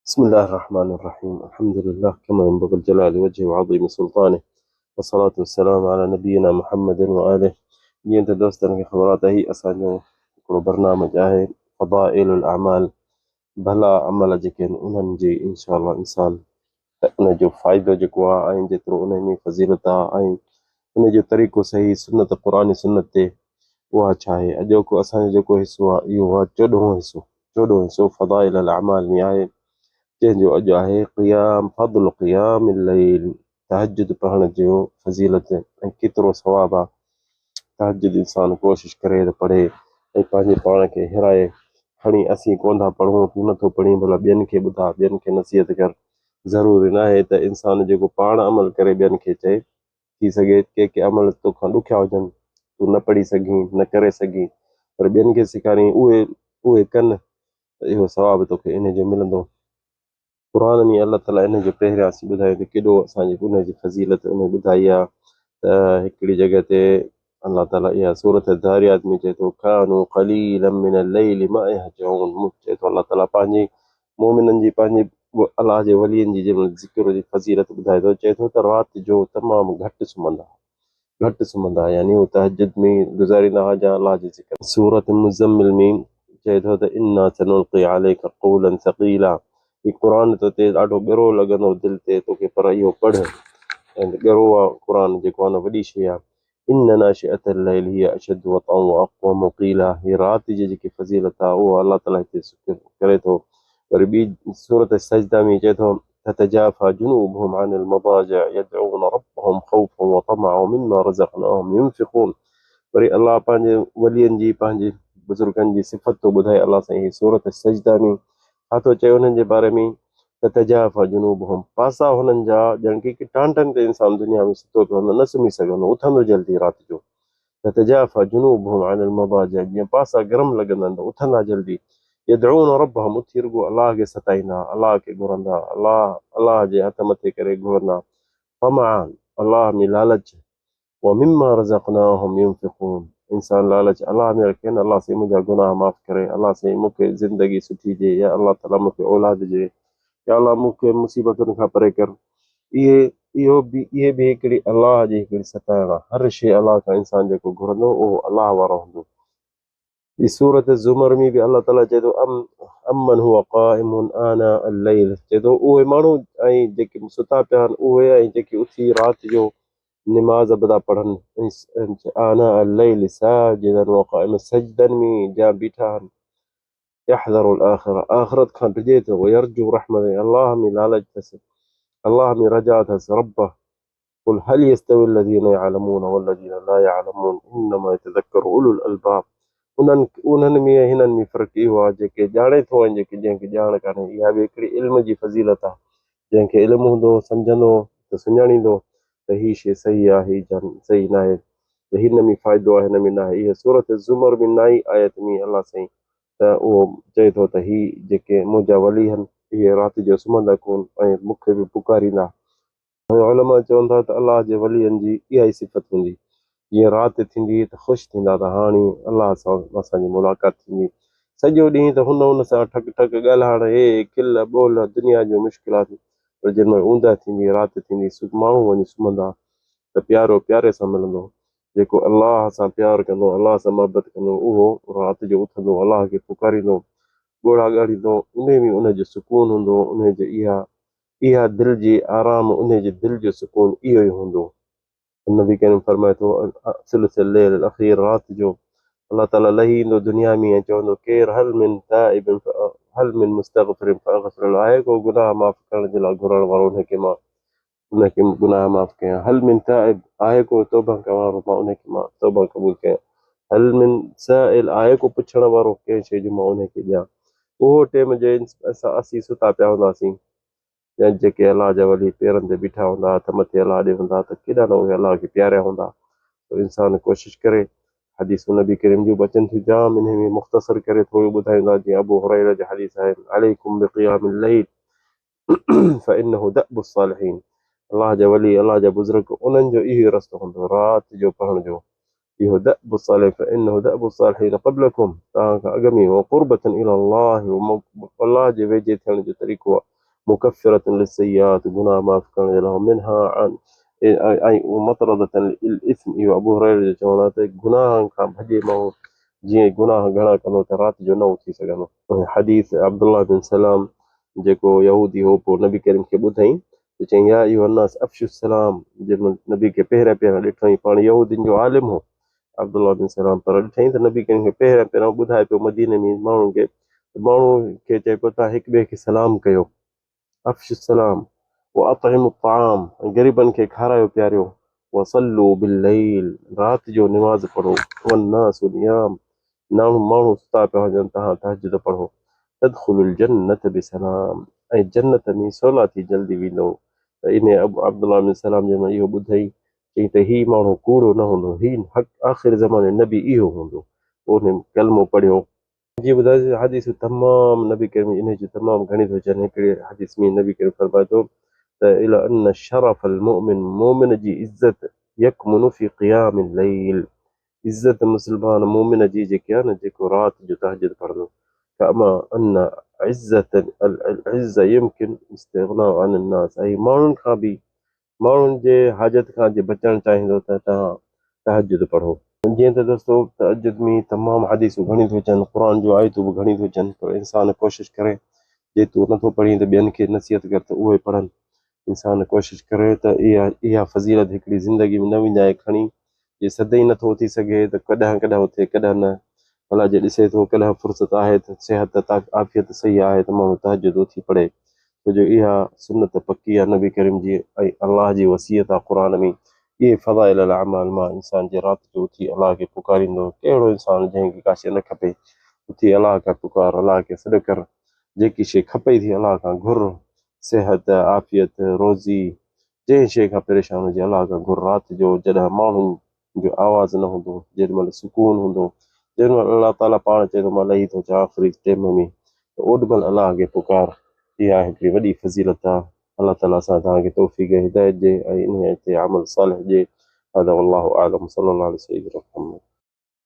بسم الله الرحمن الرحيم. الحمد لله كما ينبغي الجلال وجهه وعظيم سلطانه، والصلاة والسلام على نبينا محمد وآله. जीअं त दोस्तनि खे ख़बर आहे त हीउ असांजो हिकिड़ो बरनामज आहे फ़दाइल अमाल, भला अमल जेके आहिनि उन्हनि जी इनशा अल्लाह इंसान त उन जो फ़ाइदो जेको आहे ऐं जेतिरो उन में फज़ीलत आहे ऐं उन जो तरीक़ो सही सुनत क़ुरान सुनत ते उहा छा आहे। अॼोको असांजो जेको हिसो आहे इहो आहे 14हों हिसो फ़दाइल अमाल में आहे, जंहिंजो अॼु आहे फ़ضल क़ियाम लैल, तहजुद पढ़ण जो फज़ीलत ऐं केतिरो सवाबु आहे। तहजुद इंसान कोशिशि करे त पढ़े ऐं पंहिंजे पाण खे हिराए खणी। असीं कोन था पढ़ूं, तूं नथो पढ़ी, भला ॿियनि खे ॿुधा, ॿियनि खे नसीहत कर। ज़रूरी न आहे त इंसान जेको पाण अमल करे ॿियनि खे चए। थी सघे के अमल तोखां ॾुखिया हुजनि, तूं न पढ़ी सघीं, न करे सघीं, पर ॿियनि खे सेखारीं उहे कनि त इहो सवाबु तोखे इन जो मिलंदो। क़ुरान में अलाह ताला इन जो पहिरियां ॿुधाए त केॾो असांजे उन जी फज़ीलत उन ॿुधाई आहे। त हिकिड़ी जॻह ते अलाह ताला इहा सूरत ज़ारियात में चए थो कानू क़लीलन मिनल लैली मा यहजऊन। चए थो अलाह ताला पंहिंजे मोमिननि जी, पंहिंजे अलाह जे वलियनि जी जंहिंमहिल ज़िक्र जी फज़ीलत ॿुधाए थो, चए थो त राति जो तमामु घटि सुम्हंदा, यानी हू तहजुद में गुज़ारींदा हुआ या अलाह जे ज़िक्र। सूरत मुज़म्मिल में चए थो त इन्ना सनुल्क़ी अलैका क़ौलन सक़ीला, ही क़ुरान तो ते ॾाढो ॻरो लॻंदो दिलि ते तोखे, पर इहो पढ़। ऐं ॻरो आहे क़ुरान जेको आहे न, वॾी शइ आहे। इन नाशिअतल लैल हिय अशद्दु वतअन व अक़वमु क़ीला, ही राति जी जेकी फज़ीलत आहे उहा अलाह ताला हिते ज़िक्र करे थो। वरी ॿी सूरत सजदा में चए थो ततजाफा जुनूबहुम अनिल मदाजिअ यदऊन रब्बहुम ख़ौफ़न व तमअन व मिम्मा रज़क़नाहुम युनफ़िक़ून। वरी अलाह पंहिंजे वलियनि जी, पंहिंजे बुज़ुर्गनि जी सिफ़त थो ॿुधाए अलाह साईं ही सूरत सजदा में। छा थो चए उन्हनि जे बारे में त तजाफा जुनूबहुम, पासा हुननि जा ॼण की टांटनि ते इंसान दुनिया में सुतो पियो हूंदो, न सुम्ही सघंदो, उथंदो जल्दी राति जो। त तजाफा जुनूबहुम अनिल मदाजिअ, जीअं पासा गरम लॻंदा त उथंदा जल्दी। यदऊन रब्बहुम, उथी रुॻो अलाह खे सताईंदा, अलाह खे घुरंदा, अलाह जे हथ मथे करे घुरंदा। तमअन, अलाह में लालच, व मिम्मा रज़क़नाहुम युनफ़िक़ून, इंसान लालच अलाह में रखे न, अलाह से मुंहिंजा गुनाह माफ़ करे, अलाह से मूंखे ज़िंदगी सुठी ॾे, या अलाह ताला मूंखे औलाद ॾे, या अलाह मूंखे मुसीबतुनि खां परे कर। इहे बि हिकिड़ी अलाह जी हिकिड़ी सताइण आहे। हर शइ अलाह खां इंसान जेको घुरंदो उहो अलाह वारो हूंदो। ई सूरत ज़ुमर में बि अलाह ताला चए थो अमन हुआ क़ाइमुन आना अल-लैल, चए थो उहे माण्हू ऐं जेके सुता पिया आहिनि उहे, ऐं जेके उथी राति जो निमाज़ था पढ़नि, आना अल-लैल साजिदन व क़ाइमन, सजदनि में जा बीठा आहिनि। यहज़रुल आख़िरा, आख़िरत खां डिॼे थो, व यरजू रहमत, अलाह में लालच अथसि, अलाह में रजा अथसि। रब कुल हल यस्तवी الذين يعلمون والذين لا يعلمون انما يتذكر اولو الالباب। उन्हनि में ऐं हिननि में फ़र्क़ु इहो आहे जेके ॼाणे थो ऐं जंहिंखे ॼाण कान्हे। इहा बि हिकिड़ी इल्म जी फज़ीलत आहे। जंहिंखे इल्मु हूंदो, सम्झंदो त सुञाणींदो त हीअ शइ सही आहे, हीअ सही न आहे, त हिन में फ़ाइदो आहे, हिन में न आहे। इहा सूरत ज़ुमर में 9 आयत में अलाह साईं त उहो चए थो त ही जेके मुंहिंजा वली आहिनि इहे राति जो सुम्हंदा कोन ऐं मूंखे बि पुकारींदा। उलमा चवनि था त अलाह जे वलियनि जी इहा ई सिफ़त हूंदी, जीअं राति थींदी त ख़ुशि थींदा त हाणे अलाह सां असांजी मुलाक़ात थींदी। सॼो ॾींहुं त हुन सां ठक ठक ॻाल्हाइण, हे खिल ॿोल, दुनिया जूं मुश्किलात, पर जंहिंमहिल ऊंदहि थींदी, राति थींदी, माण्हू वञी सुम्हंदा त प्यारो प्यारे सां मिलंदो। जेको अलाह सां प्यारु कंदो, अलाह सां मोहबत कंदो, उहो राति जो उथंदो, अलाह खे पुकारींदो, ॻोड़ा ॻाड़ींदो, उन में उनजो सुकून हूंदो, उनजो इहा दिलि जी आराम, उनजे दिलि जो सुकून इहो ई हूंदो। नबी करीम फरमाए थो सुलुसल लैल अख़ीर, राति जो अलाह ताला लही ईंदो दुनिया में ऐं चवंदो केरु हल मिन मुस्तग़फ़िरिन फ़अग़फ़िर लहु, आहे को गुनाह माफ़ करण जे लाइ घुरण वारो, उनखे गुनाह माफ़ कयां। हल मिन ताइब, आहे को तौबा करण वारो, मां उनखे मां तौबा क़बूल कयां। हल मिन साइल, आहे को पुछण वारो कंहिं शइ जो, मां उनखे ॾियां। उहो टाइम जे असीं सुता पिया हूंदासीं, या जेके अलाह जा वली पेरनि ते बीठा हूंदा, हथ मथे अलाह ॾे हूंदा, त केॾा न उहे अलाह खे प्यारा हूंदा। त इंसान कोशिशि करे। हदीस नबी करीम जूं बचनि थियूं जाम, इन में मुख़्तसर करे थोरी ॿुधाईंदा, जीअं अबू हुरैरा जी हदीस आहे अलैकुम बिक़ियामिल लैल फ़इन्नहु दअबु सालिहीन, अलाह जा वली, अलाह जा बुज़ुर्ग, उन्हनि जो इहो रस्तो हूंदो राति जो पढ़ण जो। इहो दअबु सालिहीन फ़इन्नहु दअबु सालिहीन क़ब्लकुम, तव्हां खां अॻु में, व क़ुरबतन इलल्लाह, अलाह जे वेझे थियण जो तरीक़ो आहे। مكفرة للسيئات गुनाह माफ़ करण लाइ मिनहा ऐं मतरदतन الإثم इहो अबू हुरैरा जो चवणु आहे त गुनाहनि खां भॼे माण्हू जीअं गुनाह घणा कंदो त राति जो न उथी सघंदो हदीस अब्दुल्लाह बिन सलाम जेको यहूदी हो पोइ नबी करीम खे ॿुधाईं त चईं या इहो अन्नास अफ़शु सलाम जंहिंमहिल नबी खे पहिरियां पहिरियां ॾिठईं पाण यहूदियुनि जो आलिम हो अब्दुल्लाह बिन सलाम पर ॾिठईं त नबी करीम खे पहिरियां पहिरियां ॿुधाए पियो मदीने में माण्हुनि खे चए पियो तव्हां हिक ॿिए खे सलाम कयो अफ़शु सलाम वअतइमु الطعام ग़रीबनि खे खारायो पियारियो वसल्लू बिल्लैल राति जो निमाज़ पढ़ो वन्नासु नियाम माण्हू सुता पिया हुजनि तव्हां तहजुद पढ़ो तदखुलुल जन्नत बिसलाम ऐं जन्नत में सवला थी जल्दी वेंदो त इन अब्दुल्लाह बिन सलाम जंहिं महिल इहो ॿुधई चई त हीउ माण्हू कूड़ो न हूंदो हीउ आख़िर ज़माने नबी इहो हूंदो उन कलमो पढ़ियो जी ॿुधाए हदीस तमामु नबी करीम इन जूं तमामु घणी थो अचनि हिकिड़े हदीस में नबी करीम फरमाए थो त इला अन शरफ المؤمن मोमिन जी इज़त यकमुनु फी क़ियाम الليل इज़त मुस्लमान मोमिन जी जेकी आहे न जेको राति जो तहजुद पढ़ंदो कमा अन इज़त العز يمكن استغناء عن الناस ऐं माण्हुनि जे हाजत खां जे बचणु चाहींदो त तव्हां तहजुद पढ़ो जीअं त दोस्तो तहजुद में तमामु हदीसूं घणी थियूं अचनि क़ुर जूं आयतूं बि घणी थियूं अचनि पर इंसान कोशिशि करे जे तूं नथो पढ़ी त ॿियनि खे नसीहत कर त उहे पढ़नि इंसान कोशिशि करे त इहा फज़ीलत हिकिड़ी ज़िंदगी में न विञाए खणी जे सदाईं नथो थी सघे त कॾहिं कॾहिं उथे कॾहिं न भला जे ॾिसे थो कॾहिं फुर्सत आहे त सिहत आफ़ियत सही आहे त माण्हू तहजुद उथी पढ़े छो जो इहा सुनत पकी आहे नबी करीम जी ऐं अलाह जी वसियत आहे क़ुर में इहे फ़ज़ाइल अमाल मां इंसान जे राति जो उथी अलाह खे पुकारींदो कहिड़ो इंसान जंहिंखे का शइ न खपे उथी अलाह खां पुकार अलाह खे सॾु कर जेकी शइ खपे थी अलाह खां घुर सिहत आफ़ियत रोज़ी जंहिं शइ खां परेशान हुजे अलाह खां घुर राति जो जॾहिं माण्हुनि जो आवाज़ु न हूंदो जेॾी महिल सुकून हूंदो जेॾी महिल अलाह ताला पाण चए थो मां लही थो अचां आख़िरी टाइम में त ओॾी महिल अलाह खे पुकार इहा हिकिड़ी वॾी फज़ीलत आहे अलाह ताला सां तव्हांखे तौफ़ीक़ हिदायत ॾिए ऐं इन ते अमल सालिह ॾिए هذا والله أعلم صلى الله عليه وسلم